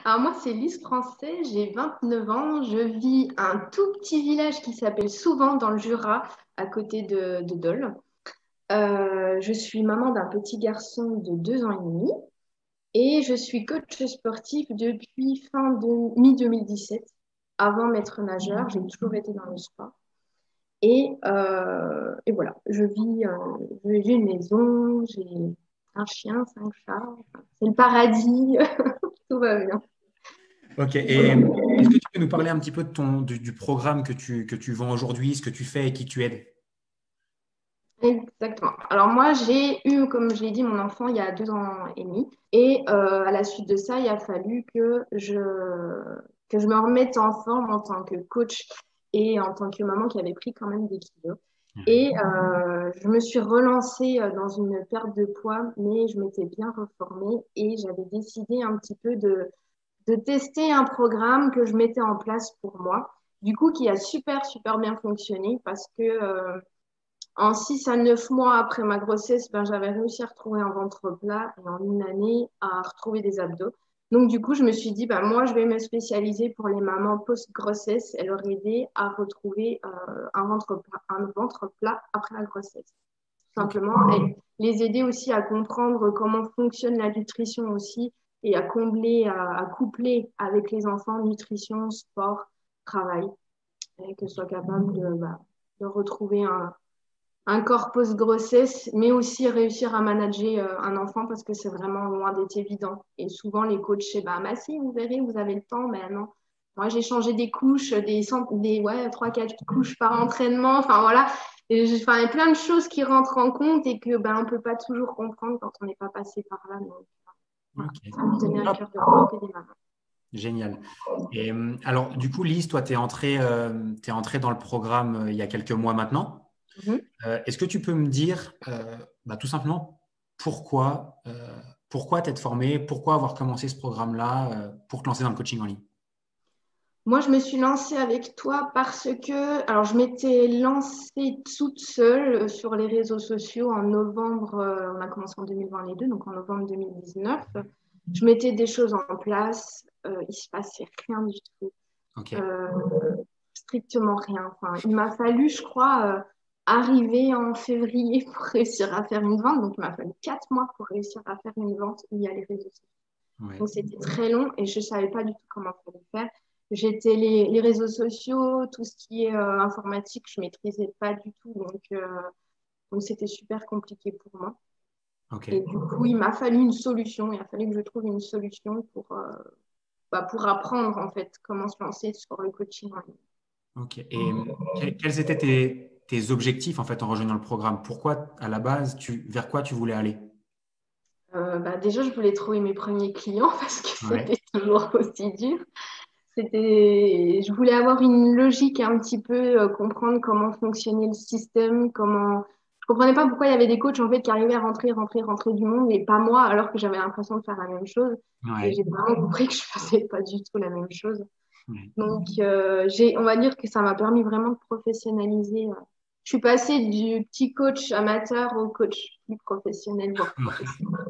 Alors moi, c'est Lise Français, j'ai 29 ans, je vis un tout petit village qui s'appelle Souvent dans le Jura, à côté de Dole. Je suis maman d'un petit garçon de 2 ans et demi et je suis coach sportif depuis fin de mi-2017. Avant maître nageur, j'ai toujours été dans le sport. Et voilà, j'ai une maison, j'ai un chien, 5 chats, enfin, c'est le paradis, tout va bien. Ok, et est-ce que tu peux nous parler un petit peu de du programme que tu vends aujourd'hui, ce que tu fais et qui tu aides? Exactement. Alors moi, j'ai eu, comme je l'ai dit, mon enfant il y a 2 ans et demi. Et à la suite de ça, il a fallu que je me remette en forme en tant que coach et en tant que maman qui avait pris quand même des kilos. Ouais. Et je me suis relancée dans une perte de poids, mais je m'étais bien reformée et j'avais décidé un petit peu de tester un programme que je mettais en place pour moi. Du coup, qui a super, super bien fonctionné parce que en 6 à 9 mois après ma grossesse, ben, j'avais réussi à retrouver un ventre plat et en une année à retrouver des abdos. Donc, du coup, je me suis dit, ben, moi, je vais me spécialiser pour les mamans post-grossesse et leur aider à retrouver un ventre plat après la grossesse. Tout Ok, simplement, et les aider aussi à comprendre comment fonctionne la nutrition aussi et à combler, à coupler avec les enfants nutrition, sport, travail, et que ce soit capable de retrouver un corps post-grossesse, mais aussi réussir à manager un enfant parce que c'est vraiment loin d'être évident. Et souvent, les coachs, c'est bah, si, vous verrez, vous avez le temps, mais non. Moi, j'ai changé des couches, ouais, 3, 4 couches par entraînement. Enfin, voilà. Enfin, il y a plein de choses qui rentrent en compte et que on ne peut pas toujours comprendre quand on n'est pas passé par là. Donc, voilà. ok. Ça me tenait à Hop, cœur de développer des mamans. génial. Et alors, du coup, Lise, toi, t'es entrée dans le programme il y a quelques mois maintenant. Mhm. Est-ce que tu peux me dire, tout simplement, pourquoi, pourquoi t'être formée, pourquoi avoir commencé ce programme-là pour te lancer dans le coaching en ligne? Moi, je me suis lancée avec toi parce que, alors, je m'étais lancée toute seule sur les réseaux sociaux en novembre, on a commencé en 2022, donc en novembre 2019. Je mettais des choses en place, il se passait rien du tout, Ok, euh, strictement rien. Enfin, il m'a fallu, je crois, arriver en février pour réussir à faire une vente, donc il m'a fallu 4 mois pour réussir à faire une vente via les réseaux sociaux. ouais. Donc, c'était très long et je ne savais pas du tout comment il fallait faire. J'étais les réseaux sociaux, tout ce qui est informatique, je ne maîtrisais pas du tout. Donc, c'était super compliqué pour moi. Ok, Et du coup, il m'a fallu une solution. Il a fallu que je trouve une solution pour apprendre, en fait, comment se lancer sur le coaching en ligne. ok. Et quels étaient tes objectifs en fait en rejoignant le programme? Pourquoi, à la base, vers quoi tu voulais aller? Déjà, je voulais trouver mes premiers clients parce que Ouais. c'était toujours aussi dur. Je voulais avoir une logique un petit peu, comprendre comment fonctionnait le système, je comprenais pas pourquoi il y avait des coachs en fait qui arrivaient à rentrer du monde et pas moi, alors que j'avais l'impression de faire la même chose. Et Ouais. j'ai vraiment compris que je faisais pas du tout la même chose. Ouais. Donc, on va dire que ça m'a permis vraiment de professionnaliser. Je suis passée du petit coach amateur au coach plus professionnel, voire professionnel.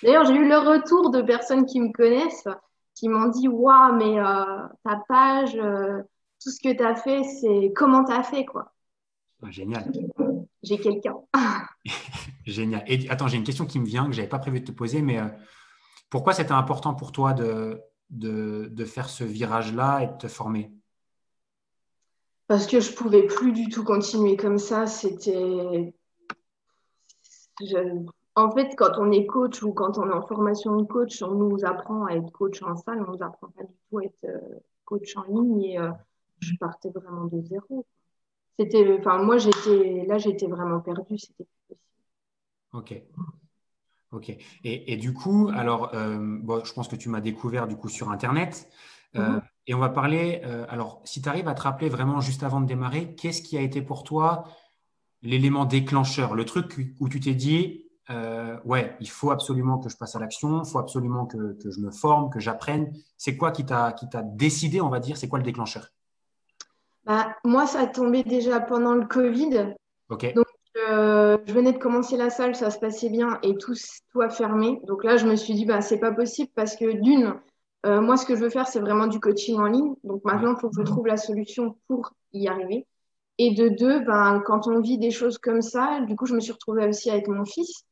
D'ailleurs, j'ai eu le retour de personnes qui me connaissent, qui m'ont dit, waouh, mais ta page, tout ce que tu as fait, c'est comment tu as fait, quoi. Ah, génial. J'ai quelqu'un. Génial. Et attends, j'ai une question qui me vient que j'avais pas prévu de te poser, mais pourquoi c'était important pour toi de faire ce virage-là et de te former? Parce que je pouvais plus du tout continuer comme ça. je- En fait, quand on est coach ou quand on est en formation de coach, on nous apprend à être coach en salle, on nous apprend pas du tout à être coach en ligne et je partais vraiment de zéro. Enfin, moi, j'étais vraiment perdue. C'était plus possible. Ok, ok. Et du coup, alors, bon, je pense que tu m'as découvert du coup sur Internet. Mhm. Et on va parler, alors, si tu arrives à te rappeler vraiment juste avant de démarrer, qu'est-ce qui a été pour toi l'élément déclencheur, le truc où tu t'es dit, ouais, il faut absolument que je passe à l'action, il faut absolument que je me forme, que j'apprenne. C'est quoi qui t'a décidé, on va dire, c'est quoi le déclencheur? Bah, moi, ça a tombé déjà pendant le Covid. Ok, Donc, je venais de commencer la salle, ça se passait bien et tout a fermé. Donc là, je me suis dit, bah, c'est pas possible parce que d'une, Moi, ce que je veux faire, c'est vraiment du coaching en ligne. Donc maintenant, il faut que je trouve la solution pour y arriver. Et de deux, ben, quand on vit des choses comme ça, du coup, je me suis retrouvée aussi avec mon fils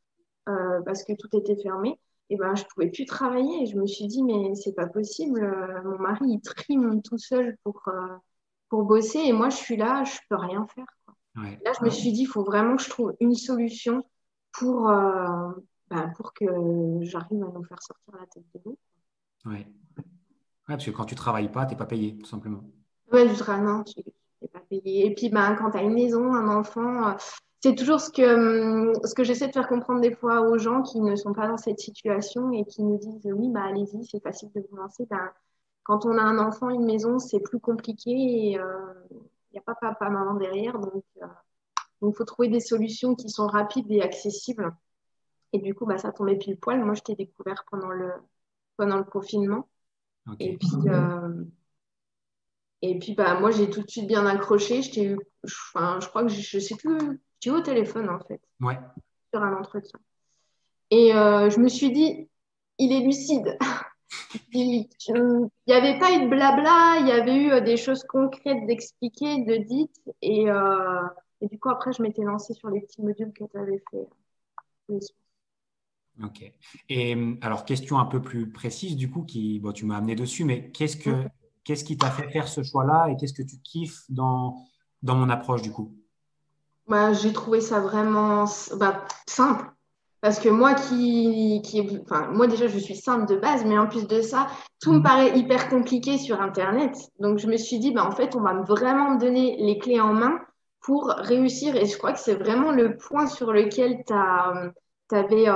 parce que tout était fermé. Et ben, je pouvais plus travailler. Et je me suis dit, mais c'est pas possible. Mon mari, il trime tout seul pour bosser. Et moi, je suis là, je peux rien faire, quoi. Ouais, Là, je me suis dit, il faut vraiment que je trouve une solution pour, pour que j'arrive à nous faire sortir la tête de l'eau. ouais. Ouais, parce que quand tu travailles pas, t'es pas payé, tout simplement. Ouais, du travail, non, tu n'es pas payé. Et puis, ben, quand tu as une maison, un enfant, c'est toujours ce que j'essaie de faire comprendre des fois aux gens qui ne sont pas dans cette situation et qui nous disent, oui, bah, allez-y, c'est facile de vous lancer. Ben, quand on a un enfant, une maison, c'est plus compliqué et il n'y a pas papa, maman derrière. Donc, il faut trouver des solutions qui sont rapides et accessibles. Et du coup, bah, ça tombait pile poil. Moi, je t'ai découvert pendant le confinement. Ok. Et puis, bah, moi, j'ai tout de suite bien accroché. Enfin, je crois que je sais plus, j'étais au téléphone, en fait, Ouais. sur un entretien. Et je me suis dit, il est lucide. Il n'y avait pas eu de blabla, il y avait eu des choses concrètes d'expliquer, de dites. Et du coup, après, je m'étais lancée sur les petits modules que tu avais fait. Ok. Et alors, question un peu plus précise, du coup, bon, tu m'as amené dessus, mais qu'est-ce qui t'a fait faire ce choix-là et qu'est-ce que tu kiffes dans mon approche, du coup? Bah, j'ai trouvé ça vraiment simple. Parce que moi enfin, moi déjà, je suis simple de base, mais en plus de ça, tout me paraît hyper compliqué sur Internet. Donc, je me suis dit, bah, en fait, on va vraiment me donner les clés en main pour réussir. Et je crois que c'est vraiment le point sur lequel t'avais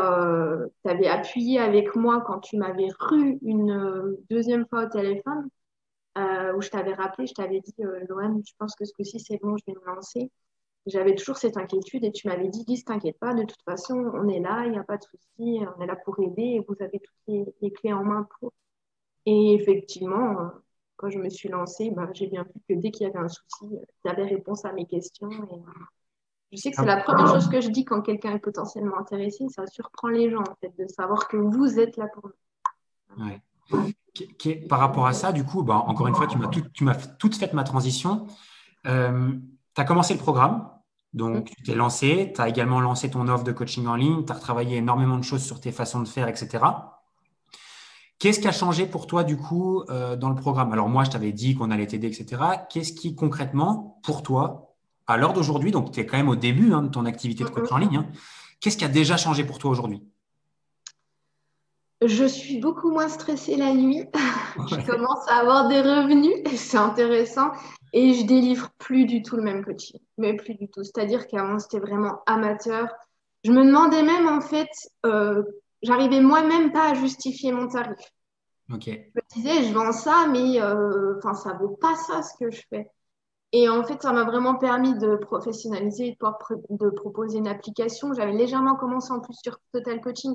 appuyé avec moi quand tu m'avais reçu une deuxième fois au téléphone, où je t'avais rappelé, je t'avais dit, Loane, je pense que ce coup-ci, c'est bon, je vais me lancer. J'avais toujours cette inquiétude et tu m'avais dit, Lise, t'inquiète pas, de toute façon, on est là, il n'y a pas de souci, on est là pour aider et vous avez toutes les clés en main pour. Et effectivement, quand je me suis lancée, ben, j'ai bien vu que dès qu'il y avait un souci, il y avait réponse à mes questions. Et je sais que c'est Ah, la première chose que je dis quand quelqu'un est potentiellement intéressé, ça surprend les gens, en fait, de savoir que vous êtes là pour nous. ouais. Par rapport à ça, du coup, bah, encore une fois, tu m'as toute fait ma transition. Tu as commencé le programme, donc tu t'es lancé, tu as également lancé ton offre de coaching en ligne, tu as retravaillé énormément de choses sur tes façons de faire, etc. Qu'est-ce qui a changé pour toi, du coup, dans le programme? Alors, moi, je t'avais dit qu'on allait t'aider, etc. Qu'est-ce qui, concrètement, pour toi, à l'heure d'aujourd'hui, donc tu es quand même au début de ton activité de coach en ligne, hein, qu'est-ce qui a déjà changé pour toi aujourd'hui? Je suis beaucoup moins stressée la nuit. Je commence à avoir des revenus et c'est intéressant. Et je délivre plus du tout le même coaching, mais plus du tout. C'est-à-dire qu'avant, c'était vraiment amateur. Je me demandais même, en fait, j'arrivais moi-même pas à justifier mon tarif. Ok, Je me disais, je vends ça, mais enfin, ça vaut pas ça ce que je fais. Et en fait, ça m'a vraiment permis de professionnaliser, de proposer une application. J'avais légèrement commencé en plus sur Total Coaching.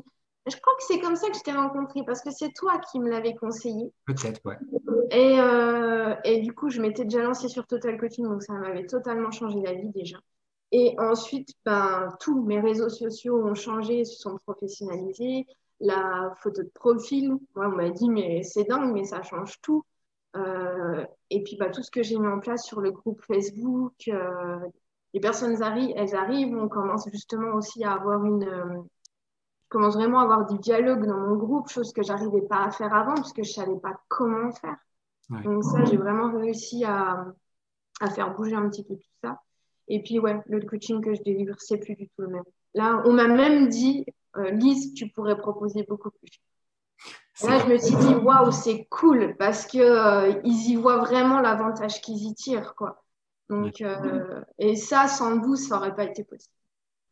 Je crois que c'est comme ça que je t'ai rencontré parce que c'est toi qui me l'avais conseillé. peut-être, ouais. Et du coup, je m'étais déjà lancée sur Total Coaching, donc ça m'avait totalement changé la vie déjà. Et ensuite, ben, tous mes réseaux sociaux ont changé, se sont professionnalisés. La photo de profil, moi, on m'a dit, mais c'est dingue, mais ça change tout. Et puis, bah, tout ce que j'ai mis en place sur le groupe Facebook, les personnes arrivent, elles arrivent, on commence justement aussi à avoir je commence vraiment à avoir du dialogue dans mon groupe, chose que j'arrivais pas à faire avant, parce que je savais pas comment faire. Ouais. Donc ça, j'ai vraiment réussi à faire bouger un petit peu tout ça. Et puis, ouais, le coaching que je délivre, c'est plus du tout le même. Là, on m'a même dit, Lise, tu pourrais proposer beaucoup plus. Et C'est là, pas... je me suis dit, waouh, c'est cool, parce que ils y voient vraiment l'avantage qu'ils y tirent, quoi. ouais. Donc, et ça, sans vous, ça aurait pas été possible.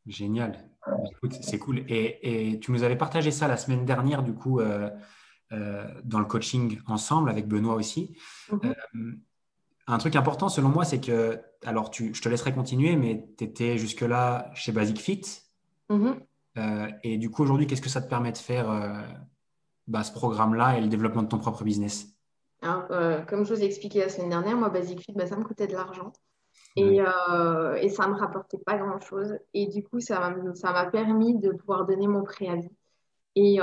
Génial. Bah, écoute, c'est cool. Et tu nous avais partagé ça la semaine dernière, du coup, dans le coaching ensemble avec Benoît aussi. Euh, Mhm, un truc important, selon moi, c'est que, alors, je te laisserai continuer, mais tu étais jusque-là chez Basic Fit. mhm. Et du coup, aujourd'hui, qu'est-ce que ça te permet de faire bah, ce programme-là et le développement de ton propre business? Alors, comme je vous ai expliqué la semaine dernière, moi, Basic Fit, bah, ça me coûtait de l'argent. Ouais. Et ça me rapportait pas grand-chose. Et du coup, ça m'a permis de pouvoir donner mon préavis. Et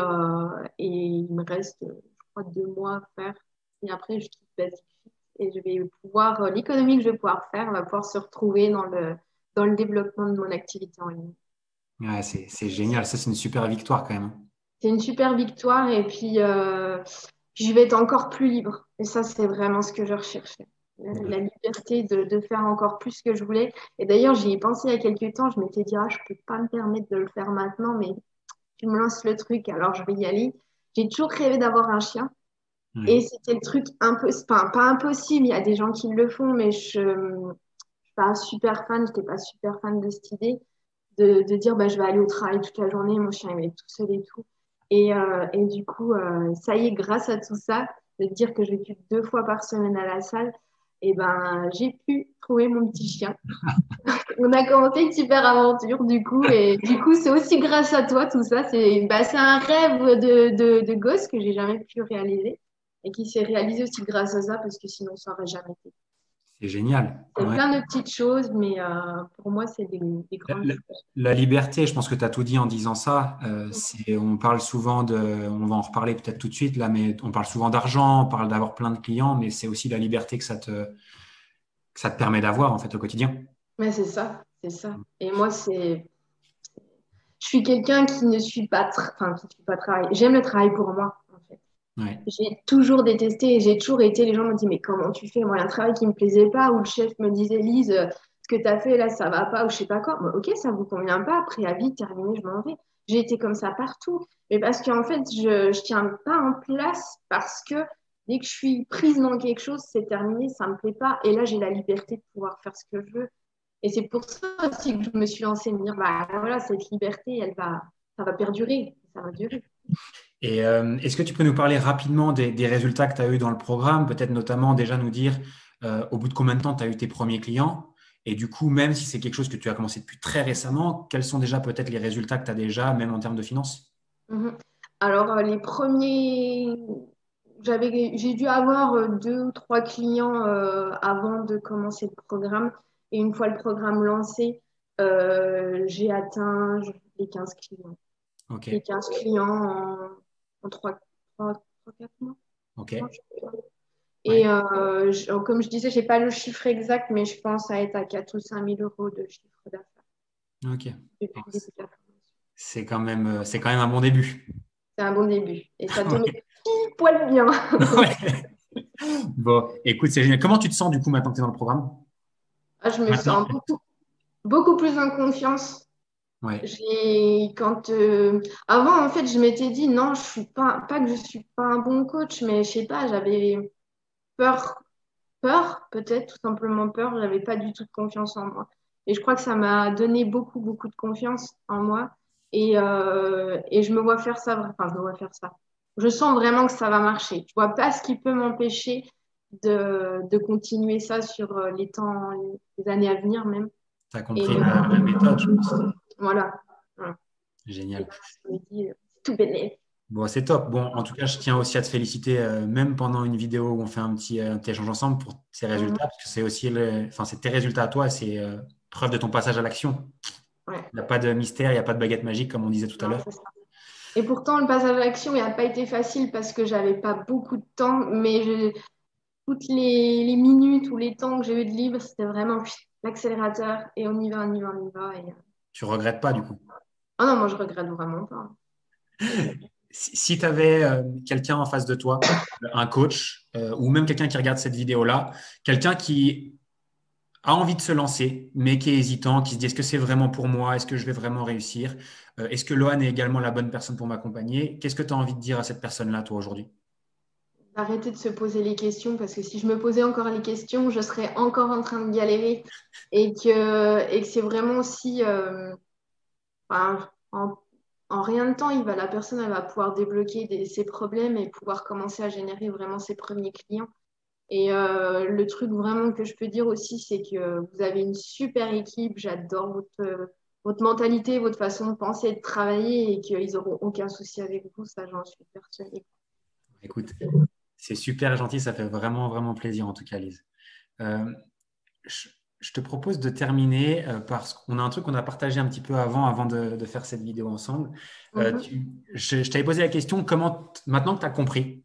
il me reste, je crois, 2 mois à faire. Et après, je quitte Basic Fit et je vais pouvoir, l'économie que je vais pouvoir faire va pouvoir se retrouver dans le développement de mon activité en ligne. Ouais, c'est génial. Ça, c'est une super victoire quand même. C'est une super victoire et puis je vais être encore plus libre. Et ça, c'est vraiment ce que je recherchais. La Ouais. liberté de faire encore plus ce que je voulais. Et d'ailleurs, j'y ai pensé il y a quelques temps. Je m'étais dit, ah, je peux pas me permettre de le faire maintenant, mais tu me lances le truc, alors je vais y aller. J'ai toujours rêvé d'avoir un chien. Et Ouais. c'était le truc enfin, pas impossible. Il y a des gens qui le font, mais je ne suis pas super fan. Je n'étais pas super fan de cette idée de dire bah, je vais aller au travail toute la journée, mon chien il va être tout seul et tout. Et du coup, ça y est, grâce à tout ça, de dire que je vais plus 2 fois par semaine à la salle, et ben, j'ai pu trouver mon petit chien. On a commencé une super aventure du coup, et du coup, c'est aussi grâce à toi tout ça. C'est un rêve de gosse que j'ai jamais pu réaliser et qui s'est réalisé aussi grâce à ça parce que sinon ça aurait jamais été. C'est génial. C'est Ouais. plein de petites choses, mais pour moi, c'est des La, grandes la- choses. la liberté, je pense que tu as tout dit en disant ça. On parle souvent on va en reparler peut-être tout de suite là, mais on parle souvent d'argent, on parle d'avoir plein de clients, mais c'est aussi la liberté que ça te permet d'avoir en fait au quotidien. Mais c'est ça, c'est ça. Et moi, je suis quelqu'un qui ne suis pas, enfin, qui ne suis pas travail. J'aime le travail pour moi, en fait. Ouais. J'ai toujours détesté et j'ai toujours été, les gens me disent, mais comment tu fais? Moi, il y a un travail qui me plaisait pas, où le chef me disait, Lise, ce que tu as fait là, ça va pas, ou je sais pas quoi. Moi, ok, ça vous convient pas, préavis, terminé, je m'en vais. J'ai été comme ça partout. Mais parce qu'en fait, je tiens pas en place parce que dès que je suis prise dans quelque chose, c'est terminé, ça me plaît pas. Et là, j'ai la liberté de pouvoir faire ce que je veux. Et c'est pour ça aussi que je me suis lancée, me dire, bah voilà, cette liberté, ça va perdurer, ça va durer. Et est-ce que tu peux nous parler rapidement des résultats que tu as eu dans le programme, peut-être notamment déjà nous dire au bout de combien de temps tu as eu tes premiers clients? Et du coup, même si c'est quelque chose que tu as commencé depuis très récemment, quels sont déjà peut-être les résultats que tu as déjà, même en termes de finances? Mhm. Alors, les premiers, j'ai dû avoir 2 ou 3 clients avant de commencer le programme. Et une fois le programme lancé, j'ai atteint les 15 clients. Ok, Les 15 clients en 3, 4 mois. ok, Non, je sais pas. ouais, Et comme je disais, je n'ai pas le chiffre exact, mais je pense à être à 4 ou 5 000 euros de chiffre d'affaires ok. depuis le début de la formation. C'est quand même un bon début. C'est un bon début. Et ça tombait pile poil bien. Ouais. Bon, écoute, c'est génial. Comment tu te sens du coup maintenant que tu es dans le programme? Ah, je me Maintenant? sens beaucoup plus en confiance. Ouais, Quand, avant, en fait, je m'étais dit non, je suis pas que je suis pas un bon coach, mais je sais pas, j'avais peur, peut-être, tout simplement peur. J'avais pas du tout de confiance en moi. Et je crois que ça m'a donné beaucoup de confiance en moi. Et je me vois faire ça, enfin, je me vois faire ça. Je sens vraiment que ça va marcher. Je vois pas ce qui peut m'empêcher de continuer ça sur les années à venir même. tu as Et compris la méthode, je pense. voilà. Voilà. Et Génial. je me dis, c'est tout bénef. Bon, c'est top. Bon, en tout cas, je tiens aussi à te féliciter, même pendant une vidéo où on fait un petit échange ensemble pour ces Mhm. résultats, parce que c'est aussi enfin, c'est tes résultats à toi, c'est preuve de ton passage à l'action. Ouais. Il n'y a pas de mystère, il n'y a pas de baguette magique, comme on disait tout à Non, l'heure. c'est ça. Et pourtant, le passage à l'action, il n'a pas été facile parce que j'avais pas beaucoup de temps, mais toutes les minutes ou les temps que j'ai eu de libre, c'était vraiment l'accélérateur et on y va, on y va, on y va. Tu regrettes pas, du coup. Ah non, moi, je regrette vraiment pas. Si tu avais quelqu'un en face de toi, un coach, ou même quelqu'un qui regarde cette vidéo-là, quelqu'un qui a envie de se lancer, mais qui est hésitant, qui se dit est-ce que c'est vraiment pour moi? Est-ce que je vais vraiment réussir? Est-ce que Lohan est également la bonne personne pour m'accompagner? Qu'est-ce que tu as envie de dire à cette personne-là, toi, aujourd'hui? Arrêter de se poser les questions parce que si je me posais encore les questions, je serais encore en train de galérer et que c'est vraiment aussi enfin, en rien de temps, la personne elle va pouvoir débloquer ses problèmes et pouvoir commencer à générer vraiment ses premiers clients. Et le truc vraiment que je peux dire aussi, c'est que vous avez une super équipe. J'adore votre mentalité, votre façon de penser et de travailler et qu'ils n'auront aucun souci avec vous. Ça, j'en suis persuadée. Écoute, c'est super gentil, ça fait vraiment, vraiment plaisir en tout cas, Lise. Euh, je, je te propose de terminer parce qu'on a un truc qu'on a partagé un petit peu avant de faire cette vidéo ensemble. Mhm. Je t'avais posé la question, maintenant que tu as compris,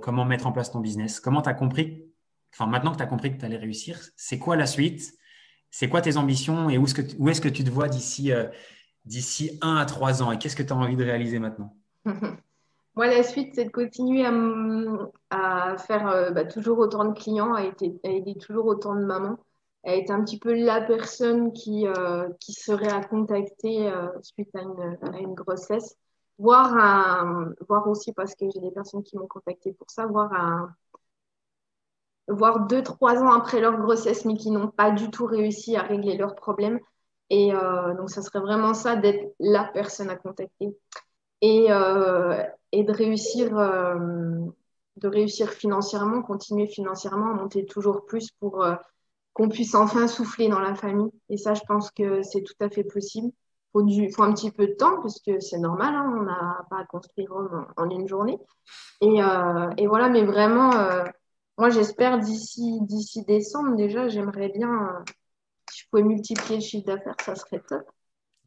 comment mettre en place ton business? Comment tu as compris, enfin maintenant que tu as compris que tu allais réussir, c'est quoi la suite? C'est quoi tes ambitions et où est-ce que tu te vois d'ici 1 à 3 ans et qu'est-ce que tu as envie de réaliser maintenant? Moi, la suite, c'est de continuer à faire toujours autant de clients, à aider toujours autant de mamans, à être un petit peu la personne qui serait à contacter suite à une grossesse, voir aussi, parce que j'ai des personnes qui m'ont contacté pour ça, voir 2, 3 ans après leur grossesse, mais qui n'ont pas du tout réussi à régler leurs problèmes. Et donc, ça serait vraiment ça, d'être la personne à contacter et de réussir financièrement, continuer financièrement, monter toujours plus pour qu'on puisse enfin souffler dans la famille. Et ça, je pense que c'est tout à fait possible. Faut un petit peu de temps, parce que c'est normal, hein, on n'a pas à construire Rome en une journée. Et voilà, mais vraiment, moi, j'espère d'ici décembre, déjà, j'aimerais bien, si je pouvais multiplier le chiffre d'affaires, ça serait top.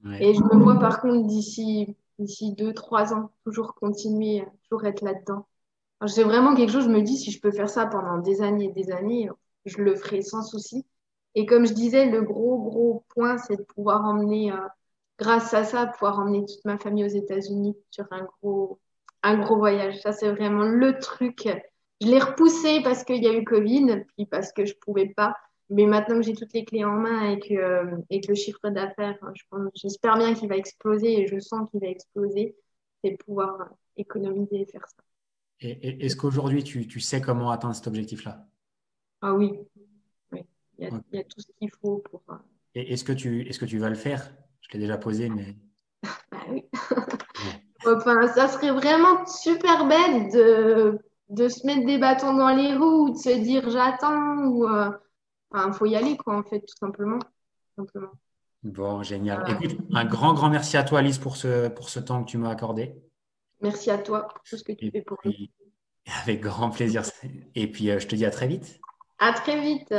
Ouais. Et je me vois par contre d'ici 2, 3 ans, toujours continuer, toujours être là-dedans. Alors, c'est vraiment quelque chose, je me dis, si je peux faire ça pendant des années et des années, je le ferai sans souci. Et comme je disais, le gros point, c'est de pouvoir emmener, grâce à ça, pouvoir emmener toute ma famille aux États-Unis sur un gros voyage. Ça, c'est vraiment le truc. Je l'ai repoussé parce qu'il y a eu Covid, puis parce que je pouvais pas. Mais maintenant que j'ai toutes les clés en main et que le chiffre d'affaires, j'espère bien qu'il va exploser et je sens qu'il va exploser, c'est pouvoir économiser et faire ça. Est-ce qu'aujourd'hui, tu sais comment atteindre cet objectif-là? Ah oui, oui. Ok. Il y a tout ce qu'il faut pour. Et est-ce que tu vas le faire? Je l'ai déjà posé, mais Bah oui. bon. Enfin, ça serait vraiment super bête de se mettre des bâtons dans les roues ou de se dire j'attends ou enfin, faut y aller quoi en fait tout simplement. Tout simplement. Bon, génial. Voilà. Écoute, un grand merci à toi, Alice, pour ce temps que tu m'as accordé. Merci à toi pour tout ce que tu Et fais pour nous. puis, avec grand plaisir. Et puis, je te dis à très vite. À très vite.